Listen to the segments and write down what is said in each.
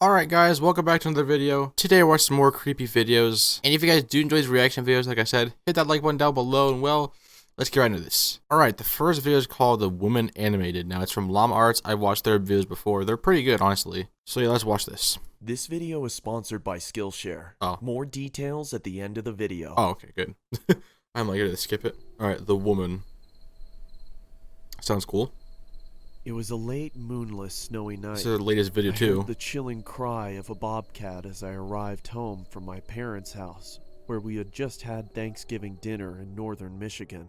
Alright guys, welcome back to another video. Today I watched some more creepy videos, and if you guys do enjoy these reaction videos, like I said, hit that like button down below, and well, let's get right into this. Alright, the first video is called The Woman Animated. Now it's from Llama Arts. I've watched their videos before. They're pretty good, honestly. So yeah, let's watch this. This video is sponsored by Skillshare. Oh. More details at the end of the video. Oh, okay, good. I'm like, gonna skip it. Alright, The Woman. Sounds cool. It was a late, moonless, snowy night. This is the latest video too. I heard the chilling cry of a bobcat as I arrived home from my parents' house, where we had just had Thanksgiving dinner in northern Michigan.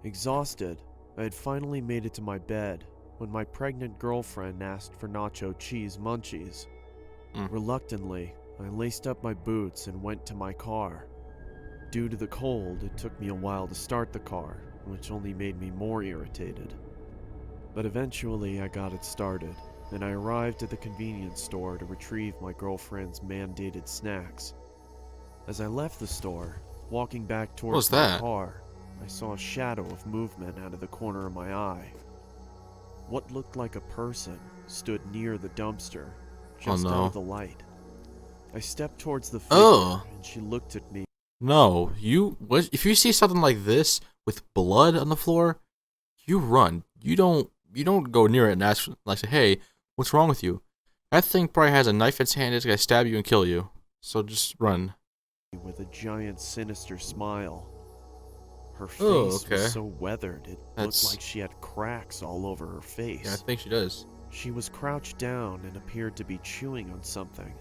Exhausted, I had finally made it to my bed when my pregnant girlfriend asked for nacho cheese munchies. Reluctantly, I laced up my boots and went to my car. Due to the cold, it took me a while to start the car, which only made me more irritated. But eventually I got it started, and I arrived at the convenience store to retrieve my girlfriend's mandated snacks. As I left the store, walking back towards my car, I saw a shadow of movement out of the corner of my eye. What looked like a person stood near the dumpster, just out of the light. I stepped towards the figure, and she looked at me. No, if you see something like this with blood on the floor, you run. You don't go near it and ask, like, say, hey, what's wrong with you? That thing probably has a knife in its hand. It's gonna stab you and kill you. So just run. With a giant, sinister smile. Her face was so weathered, it looked like she had cracks all over her face. Yeah, I think she does. She was crouched down and appeared to be chewing on something.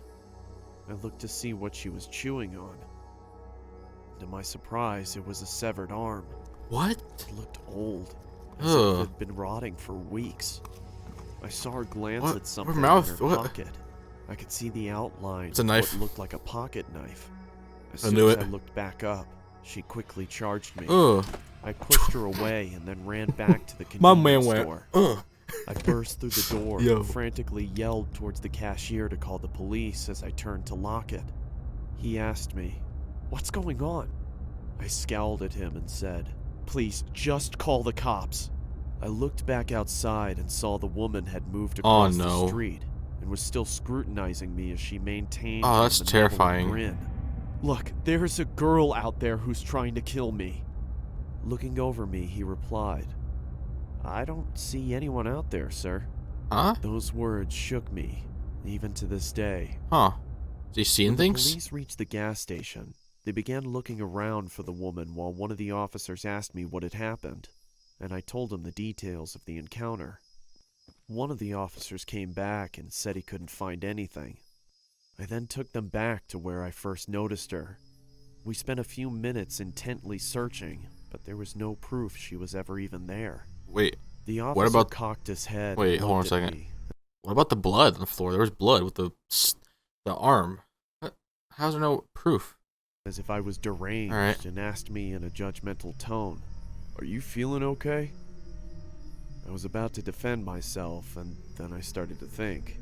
I looked to see what she was chewing on. To my surprise, it was a severed arm. What? It looked old. As if it had been rotting for weeks. I saw her glance at something in her pocket. I could see the outline of what looked like a pocket knife. As soon as I looked back up, she quickly charged me. I pushed her away and then ran back to the convenience store. I burst through the door and frantically yelled towards the cashier to call the police as I turned to lock it. He asked me, "What's going on?" I scowled at him and said, "Please, just call the cops." I looked back outside and saw the woman had moved across the street and was still scrutinizing me as she maintained a that's terrifying grin. "Look, there's a girl out there who's trying to kill me." Looking over me, he replied, "I don't see anyone out there, sir." Huh? Those words shook me, even to this day. Huh? Is he seeing things? The police reached the gas station. They began looking around for the woman while one of the officers asked me what had happened, and I told him the details of the encounter. One of the officers came back and said he couldn't find anything. I then took them back to where I first noticed her. We spent a few minutes intently searching, but there was no proof she was ever even there. Wait, the officer cocked his head. Wait, hold on a second. What about the blood on the floor? There was blood with the arm. How's there no proof? As if I was deranged, and asked me in a judgmental tone, "Are you feeling okay?" I was about to defend myself, and then I started to think.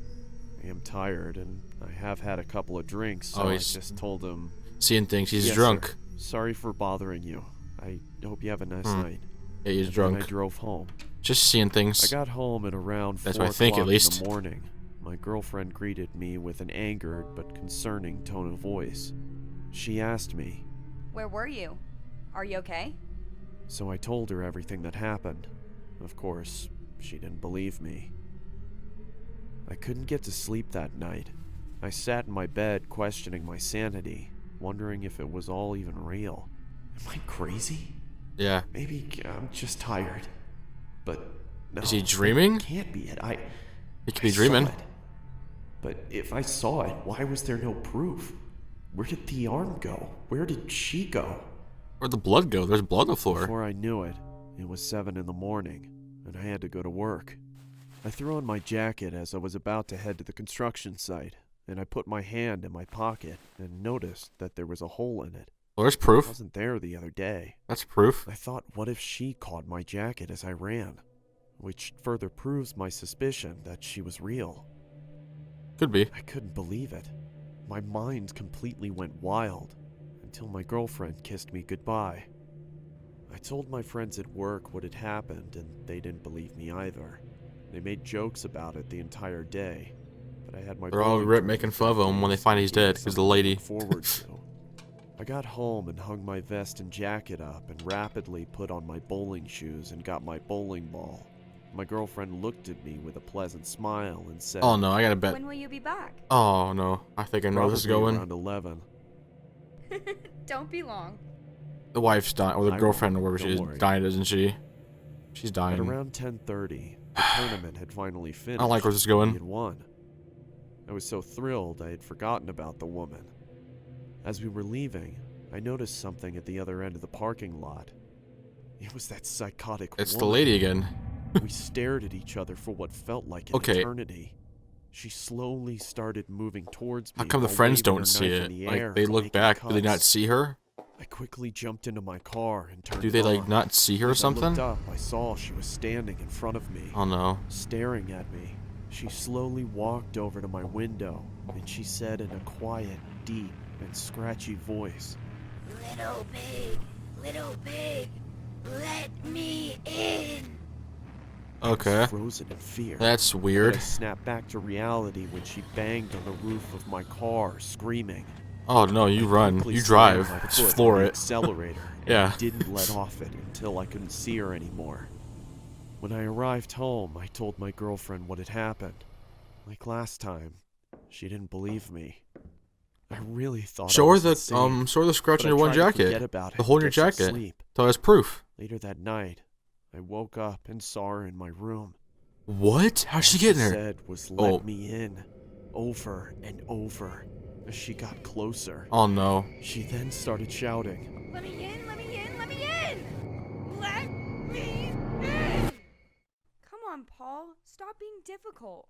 I am tired, and I have had a couple of drinks, so I just told him, "Seeing things, he's yes, drunk. Sir. Sorry for bothering you. I hope you have a nice night." Yeah, he's drunk. Then I drove home. Just seeing things. I got home at around 4 o'clock in the morning. My girlfriend greeted me with an angered but concerning tone of voice. She asked me, "Where were you? Are you okay?" So I told her everything that happened. Of course, she didn't believe me. I couldn't get to sleep that night. I sat in my bed questioning my sanity, wondering if it was all even real. Am I crazy? Yeah. Maybe I'm just tired. But no. Is he dreaming? That can't be it. He could be dreaming. But if I saw it, why was there no proof? Where did the arm go? Where did she go? Where'd the blood go? There's blood on the floor. Before I knew it, it was 7 in the morning, and I had to go to work. I threw on my jacket as I was about to head to the construction site, and I put my hand in my pocket and noticed that there was a hole in it. Well, there's proof. It wasn't there the other day. That's proof. I thought, what if she caught my jacket as I ran? Which further proves my suspicion that she was real. Could be. I couldn't believe it. My mind completely went wild until my girlfriend kissed me goodbye. I told my friends at work what had happened, and they didn't believe me either. They made jokes about it the entire day. but I had my They're all bowling rip dreams making fun of him when they and find he's dead because the lady. forward to. I got home and hung my vest and jacket up and rapidly put on my bowling shoes and got my bowling ball. My girlfriend looked at me with a pleasant smile and said, Oh no, I gotta bet. When will you be back? Oh no, I think I know where this is "Probably going. around 11. Don't be long. The wife's dying, or the I girlfriend, or won't. wherever she is, Don't worry. dying, isn't she? She's At dying. around 10:30, the tournament had finally finished. I don't like where this is We going. had won. I was so thrilled I had forgotten about the woman. As we were leaving, I noticed something at the other end of the parking lot. It was that psychotic It's the woman. lady again. We stared at each other for what felt like an Okay. eternity. She slowly started moving towards me. How come the while friends waving her don't see knife it? in the air Like, they and look making back, do they not cuts. see her? I quickly jumped into my car and turned Do it they, like, on. not see her or As I something? looked up, I saw she was standing in front of me, Oh no. staring at me. She slowly walked over to my window, and she said in a quiet, deep, and scratchy voice, Little pig, let me in. Okay. I was frozen in fear. That's But weird. I snapped back to reality when she banged on the roof of my car, screaming. Oh no, you run. Quickly You slammed drive. my Just foot on floor the it. accelerator and Yeah. didn't let off it until I couldn't see her anymore. When I arrived home, I told my girlfriend what had happened. Like last time, she didn't believe me. I really thought I Show her was the insane, show her the scratch but on I your one tried to forget jacket. about it The hole in and your get some jacket. sleep. So that's proof. Later that night, I woke up and saw her in my room. What? How's she All getting she there? said was let Oh. me in, over and over, as she got closer. Oh no. She then started shouting, Let me in, let me in, let me in! Let me in! Come on, Paul. Stop being difficult.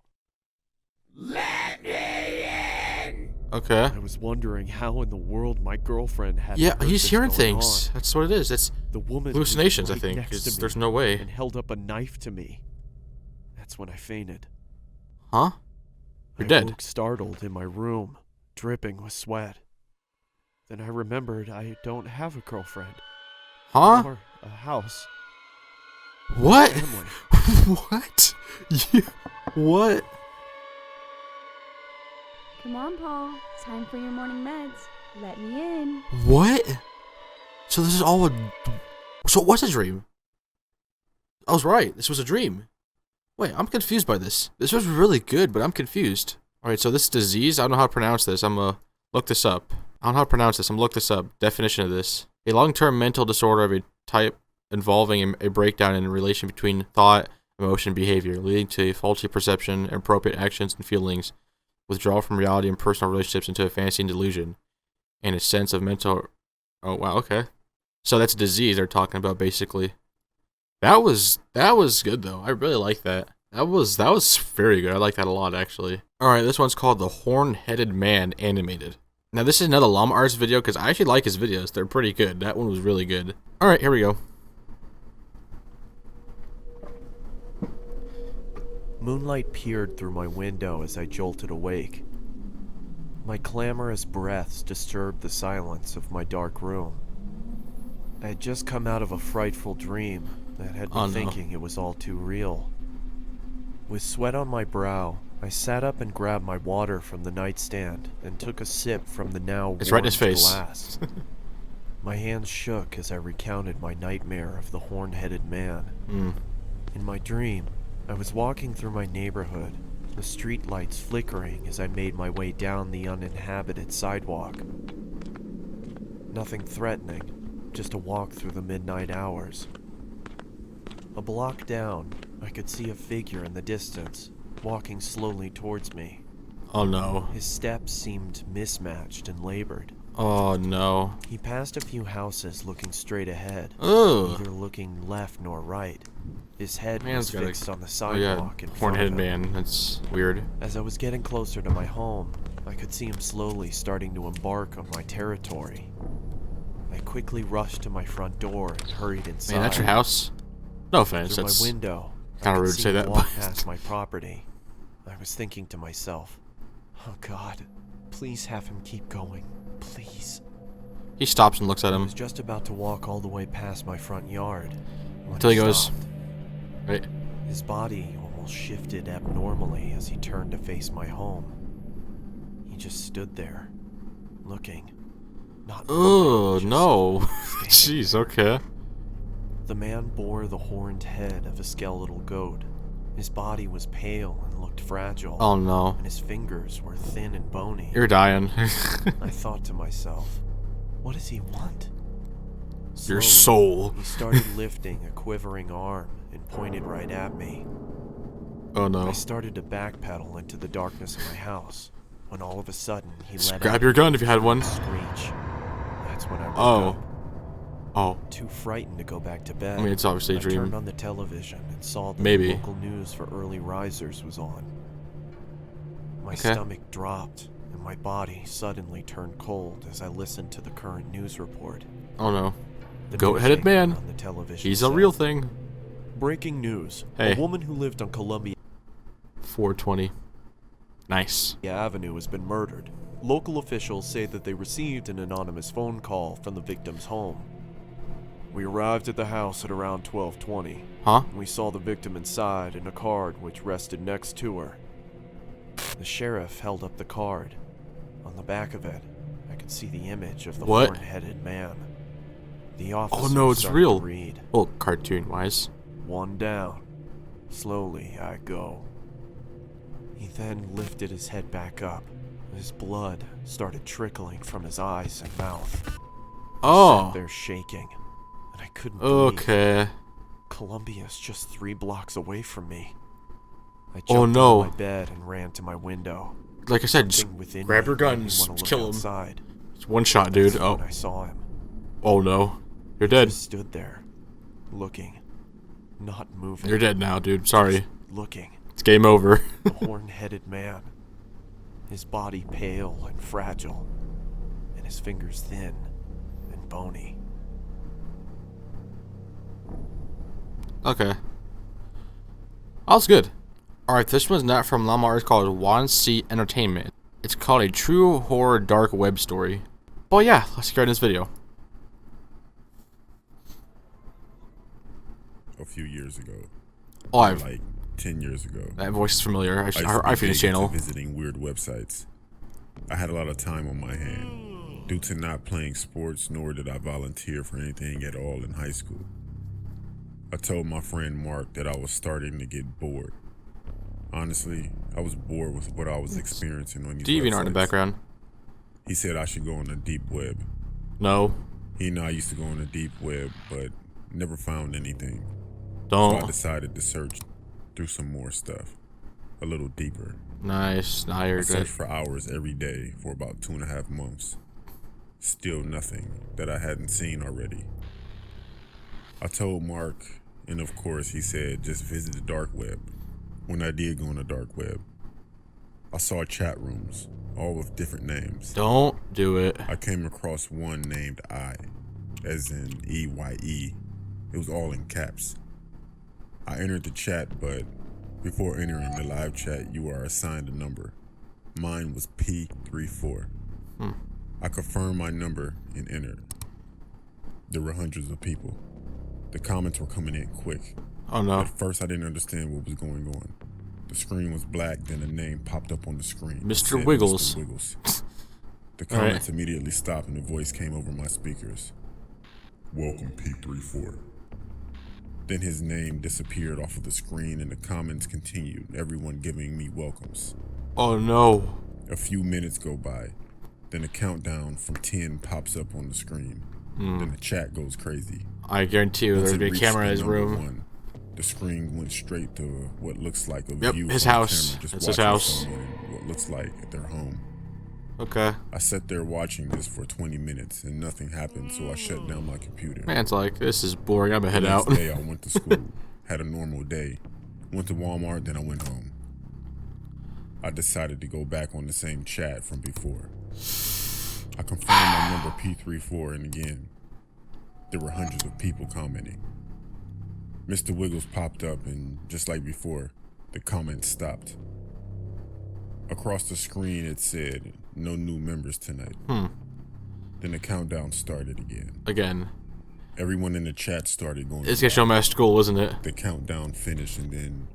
Okay. I was wondering how in the world my girlfriend had Yeah, heard he's this hearing going things. on. That's what it is. It's The woman was hallucinations, I right think. next to 'Cause me there's no way. and held up a knife to me. That's when I fainted. Huh? You're I dead. woke startled in my room, dripping with sweat. Then I remembered I don't have a girlfriend Huh? or a house. What? Family. What? What? Come on, Paul. Time for your morning meds. Let me in. What? So this is all a... So it was a dream. I was right. This was a dream. Wait, I'm confused by this. This was really good, but I'm confused. Alright, so this disease, I don't know how to pronounce this. I'm gonna look this up. I don't know how to pronounce this. I'm gonna look this up. Definition of this. A long-term mental disorder of a type involving a breakdown in the relation between thought, emotion, and behavior, leading to faulty perception, inappropriate actions and feelings, withdrawal from reality and personal relationships into a fantasy and delusion, and a sense of mental... Oh, wow, okay. So that's a disease they're talking about, basically. That was good, though. I really like that. That was very good. I like that a lot, actually. Alright, this one's called The Horn-Headed Man Animated. Now, this is another Llama Arts video, because I actually like his videos. They're pretty good. That one was really good. Alright, here we go. Moonlight peered through my window as I jolted awake. My clamorous breaths disturbed the silence of my dark room. I had just come out of a frightful dream that had me Oh, no. thinking it was all too real. With sweat on my brow, I sat up and grabbed my water from the nightstand and took a sip from the now It's right in his warmed face. glass. My hands shook as I recounted my nightmare of the horn-headed man. In my dream, I was walking through my neighborhood, the street lights flickering as I made my way down the uninhabited sidewalk. Nothing threatening, just a walk through the midnight hours. A block down, I could see a figure in the distance, walking slowly towards me. Oh, no. His steps seemed mismatched and labored. Oh, no. He passed a few houses looking straight ahead, Ugh. neither looking left nor right. His head Man's was got fixed on the Oh, yeah. sidewalk in front of Horn-Headed him. Man. That's weird. As I was getting closer to my home, I could see him slowly starting to embark on my territory. I quickly rushed to my front door and hurried inside. Man, that's your house? No offense. Through That's my window, kinda I could rude to see say him that, walk but- past my property. I was thinking to myself, "Oh God, please have him keep going, please." He stops and looks at I him. was just about to walk all the way past my front yard when Until he goes, stopped. right. His body angle shifted abnormally as he turned to face my home. He just stood there, looking. Not Oh, moving, no. just standing Jeez, there. okay. The man bore the horned head of a skeletal goat. His body was pale and looked fragile, Oh, no. and his fingers were thin and bony. You're dying. I thought to myself, what does he want? Your Slowly, soul. He started lifting a quivering arm and pointed right at me. Oh, I no. started to backpedal into the darkness of my house, when all of a sudden he Just let grab out your gun if you had one. a screech. That's when I woke Oh. up. Oh. Too frightened to go back to bed. I mean, it's obviously a I turned dream. on the television and saw that Maybe. the local news for early risers was on. My Okay. stomach dropped, and my body suddenly turned cold as I listened to the current news report. Oh, no. The Goat-headed news anchor man. on the television He's a said, real thing. Breaking news. Hey. A woman who lived on Columbia 420. Nice. Avenue has been murdered. Local officials say that they received an anonymous phone call from the victim's home. We arrived at the house at around 12:20. Huh? We saw the victim inside and a card which rested next to her. The sheriff held up the card. On the back of it, I could see the image of the What? horn-headed man. The officer Oh, no, it's started real. to read. Well, cartoon-wise. One down. Slowly I go. He then lifted his head back up. His blood started trickling from his eyes and mouth. Oh. They're shaking, and I couldn't breathe. Okay. Columbia's just 3 blocks away from me. I jumped Oh, no. out of my bed and ran to my window. Like I said, just Something within grab me your made me guns. wanna look Kill him. outside. It's one shot, dude. That's Oh. when I saw him. Oh, no. You're He dead. just stood there, looking, not moving. You're dead now, dude. Sorry. Looking. It's game over. A horn-headed man. His body pale and fragile, and his fingers thin and bony. Okay. Oh, that's good. Alright, this one's not from Lamar. It's called One Seat Entertainment. It's called a true horror dark web story. But yeah, let's get in this video. A few years ago, Oh, I've, like 10 years ago, that voice is familiar. I used to I've be seen this big into channel. visiting weird websites. I had a lot of time on my hand due to not playing sports, nor did I volunteer for anything at all in high school. I told my friend Mark that I was starting to get bored. Honestly, I was bored with what I was experiencing on these DeviantArt in the websites. background. He said I should go on the deep web. No. He and I used to go on the deep web, but never found anything. So I Don't. decided to search through some more stuff, a little deeper. Nice. Nah, I you're good. searched for hours every day for about 2.5 months. Still nothing that I hadn't seen already. I told Mark, and of course he said just visit the dark web. When I did go on the dark web, I saw chat rooms, all with different names. Don't do it. I came across one named I, as in EYE. It was all in caps. I entered the chat, but before entering the live chat, you are assigned a number. Mine was P34. I confirmed my number and entered. There were hundreds of people. The comments were coming in quick. Oh no. At first, I didn't understand what was going on. The screen was black, then a name popped up on the screen. It Mr. said Wiggles. Mr. Wiggles. The All right. comments immediately stopped and a voice came over my speakers. Welcome, P34. Then his name disappeared off of the screen and the comments continued, everyone giving me welcomes. Oh no. A few minutes go by. Then a countdown from 10 pops up on the screen. Then the chat goes crazy. I guarantee you Once there'd it be a reached camera in the his number room. 1, the screen went straight to what looks like a Yep, view his from the house. camera, just It's his watching house. someone in what looks like their home. Okay. I sat there watching this for 20 minutes and nothing happened, so I shut down my computer. Man, it's like, this is boring. I'm gonna head The out. next day I went to school, had a normal day, went to Walmart, then I went home. I decided to go back on the same chat from before. I confirmed my number P34 and again, there were hundreds of people commenting. Mr. Wiggles popped up and just like before, the comments stopped. Across the screen it said, no new members tonight. Then the countdown started again. Again. Everyone in the chat started going. It's gonna show me at school, isn't it? The countdown finished and then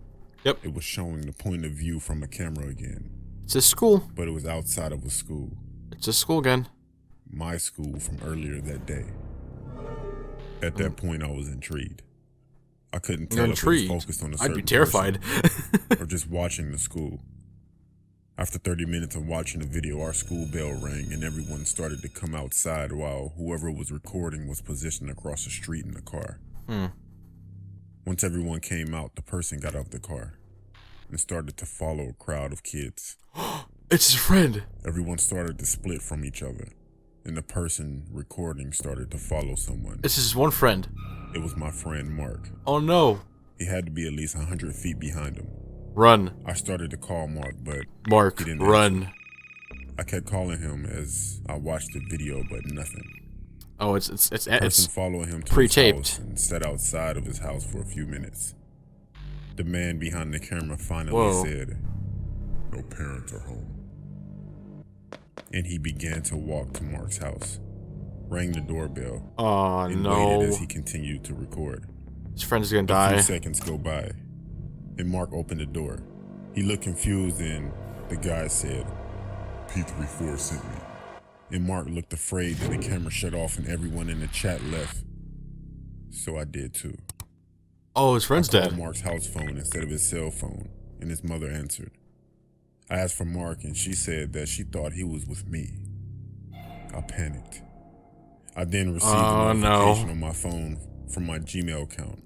Yep. It was showing the point of view from a camera again, It's a school. but it was outside of a school. It's a school again. My school from earlier that day. At that point, I was intrigued. I couldn't You're tell if it was intrigued. focused on a I'd certain be terrified. or just watching the school. After 30 minutes of watching the video, our school bell rang and everyone started to come outside while whoever was recording was positioned across the street in the car. Once everyone came out, the person got out the car and started to follow a crowd of kids. It's his friend. Everyone started to split from each other, and the person recording started to follow someone. This is his one friend. It was my friend Mark. Oh no. He had to be at least 100 feet behind him. Run. I started to call Mark, but Mark, he didn't run. answer. I kept calling him as I watched the video, but nothing. Oh, it's Person following him to pre-taped. his house and sat outside of his house for a few minutes. The man behind the camera finally Whoa. said, "No parents are home." And he began to walk to Mark's house, rang the doorbell, Oh and no. waited as he continued to record. His friend's gonna A few die. seconds go by, and Mark opened the door. He looked confused, and the guy said, "P34 sent me." And Mark looked afraid that the camera shut off and everyone in the chat left. So I did too. Oh, his friend's I called dead. Mark's house phone instead of his cell phone, and his mother answered. I asked for Mark, and she said that she thought he was with me. I panicked. I then received a notification on my phone from my Gmail account.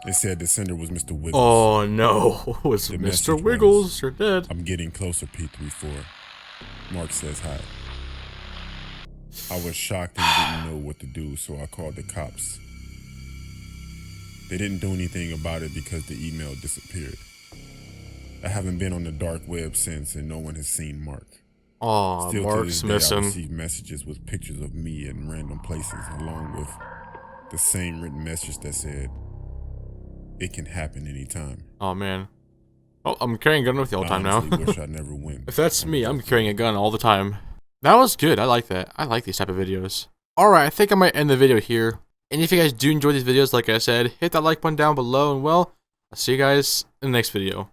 It said the sender was Mr. Wiggles. Oh no. Was The Mr. message Wiggles? was, You're dead. "I'm getting closer, P34. Mark says hi." I was shocked and didn't know what to do, so I called the cops. They didn't do anything about it because the email disappeared. I haven't been on the dark web since, and no one has seen Mark. Oh, Still Mark's to this day, I missing. receive messages with pictures of me in random places, along with the same written message that said, "It can happen anytime." Oh man. Oh, I'm carrying a gun with you all the time now. I honestly wish I never went. If that's me, I'm carrying a gun all the time. That was good. I like that. I like these type of videos. Alright, I think I might end the video here. And if you guys do enjoy these videos, like I said, hit that like button down below. And well, I'll see you guys in the next video.